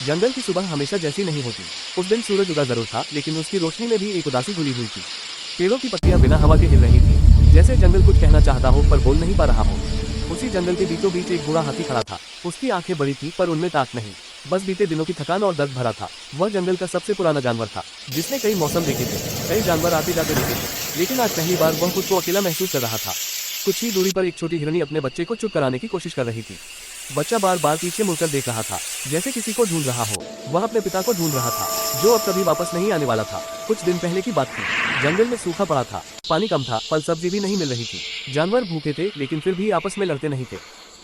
जंगल की सुबह हमेशा जैसी नहीं होती। उस दिन सूरज उगा जरूर था, लेकिन उसकी रोशनी में भी एक उदासी घुली हुई थी। पेड़ों की पत्तियां बिना हवा के हिल रही थी, जैसे जंगल कुछ कहना चाहता हो पर बोल नहीं पा रहा हो। उसी जंगल के बीचों बीच एक बूढ़ा हाथी खड़ा था। उसकी आंखें बड़ी थी पर उनमें ताक नहीं, बस बीते दिनों की थकान और दर्द भरा था। वह जंगल का सबसे पुराना जानवर था, जिसने कई मौसम देखे थे, कई जानवर आते जाते देखे थे, लेकिन आज पहली बार वह खुद को अकेला महसूस कर रहा था। कुछ ही दूरी पर एक छोटी हिरनी अपने बच्चे को चुप कराने की कोशिश कर रही थी। बच्चा बार बार पीछे मुड़कर देख रहा था, जैसे किसी को ढूंढ रहा हो। वह अपने पिता को ढूंढ रहा था, जो अब कभी वापस नहीं आने वाला था। कुछ दिन पहले की बात थी। जंगल में सूखा पड़ा था, पानी कम था, फल सब्जी भी नहीं मिल रही थी। जानवर भूखे थे, लेकिन फिर भी आपस में लड़ते नहीं थे।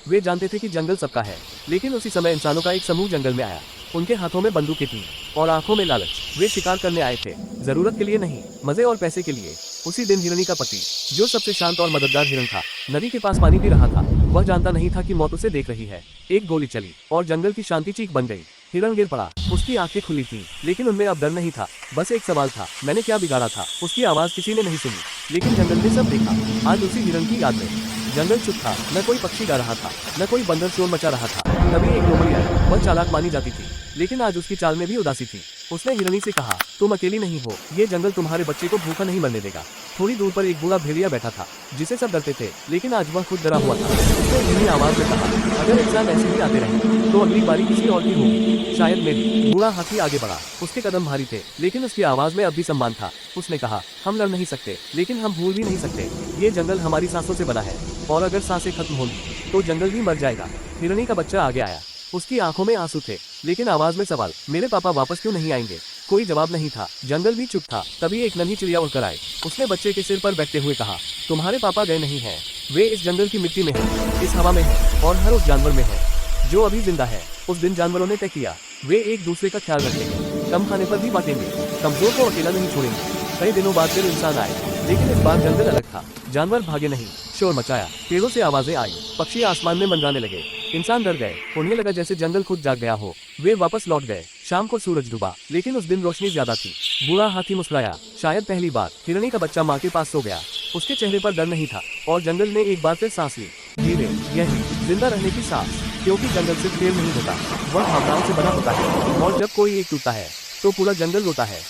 वे जानते थे कि जंगल सबका है, लेकिन उसी समय इंसानों का एक समूह जंगल में आया। उनके हाथों में बंदूकें थीं और आंखों में लालच। वे शिकार करने आए थे, जरूरत के लिए नहीं, मजे और पैसे के लिए। उसी दिन हिरनी का पति, जो सबसे शांत और मददगार हिरन था, नदी के पास पानी पी रहा था। वह जानता नहीं था कि मौत उसे देख रही है। एक गोली चली और जंगल की शांति चीख बन गई। हिरन गिर पड़ा, उसकी आंखें खुली थीं, लेकिन उनमें अब डर नहीं था। बस एक सवाल था, मैंने क्या बिगाड़ा था? उसकी आवाज किसी ने नहीं सुनी, लेकिन जंगल ने सब देखा। आज उसी हिरन की याद में जंगल चुप था, न कोई पक्षी गा रहा था, न कोई बंदर शोर मचा रहा था। तभी एक लोमड़ी आई। वह चालाक मानी जाती थी, लेकिन आज उसकी चाल में भी उदासी थी। उसने हिरनी से कहा, तुम अकेली नहीं हो, ये जंगल तुम्हारे बच्चे को भूखा नहीं मरने देगा। थोड़ी दूर पर एक बूढ़ा भेड़िया बैठा था, जिसे सब डरते थे, लेकिन आज वह खुद डरा हुआ था। उसने धीमी आवाज में कहा, अगर इंसान ऐसे ही आते रहे तो अगली बारी किसी और की होगी, शायद मेरी। बूढ़ा हाथी आगे बढ़ा, उसके कदम भारी थे, लेकिन उसकी आवाज में अब भी सम्मान था। उसने कहा, हम लड़ नहीं सकते, लेकिन हम भूल भी नहीं सकते। ये जंगल हमारी सांसों से बना है, और अगर सांसें खत्म होंगी तो जंगल भी मर जाएगा। हिरनी का बच्चा आगे आया, उसकी आंखों में आंसू थे, लेकिन आवाज में सवाल, मेरे पापा वापस क्यों नहीं आएंगे? कोई जवाब नहीं था। जंगल भी चुप था। तभी एक नन्ही चिड़िया उड़कर आई। उसने बच्चे के सिर पर बैठते हुए कहा, तुम्हारे पापा गए नहीं हैं, वे इस जंगल की मिट्टी में हैं, इस हवा में हैं, और हर उस जानवर में हैं जो अभी जिंदा है। उस दिन जानवरों ने तय किया, वे एक दूसरे का ख्याल रखेंगे, कम खाने पर भी बांटेंगे, कमजोर को अकेला नहीं छोड़ेंगे। कई दिनों बाद फिर इंसान आए, लेकिन इस बार जंगल अलग था। जानवर भागे नहीं, शोर मचाया, पेड़ों से आवाजें आई, पक्षी आसमान में मंडराने लगे। इंसान डर गए, उन्हें लगा जैसे जंगल खुद जाग गया हो। वे वापस लौट गए। शाम को सूरज डूबा, लेकिन उस दिन रोशनी ज्यादा थी। बूढ़ा हाथी मुस्कुराया, शायद पहली बार। हिरनी का बच्चा माँ के पास सो गया, उसके चेहरे पर डर नहीं था, और जंगल ने एक बार फिर सांस ली, धीरे, यही जिंदा रहने की सांस। क्योंकि जंगल सिर्फ पेड़ नहीं होता, वह भावनाओं से बना होता है, और जब कोई एक टूटता है तो पूरा जंगल रोता है।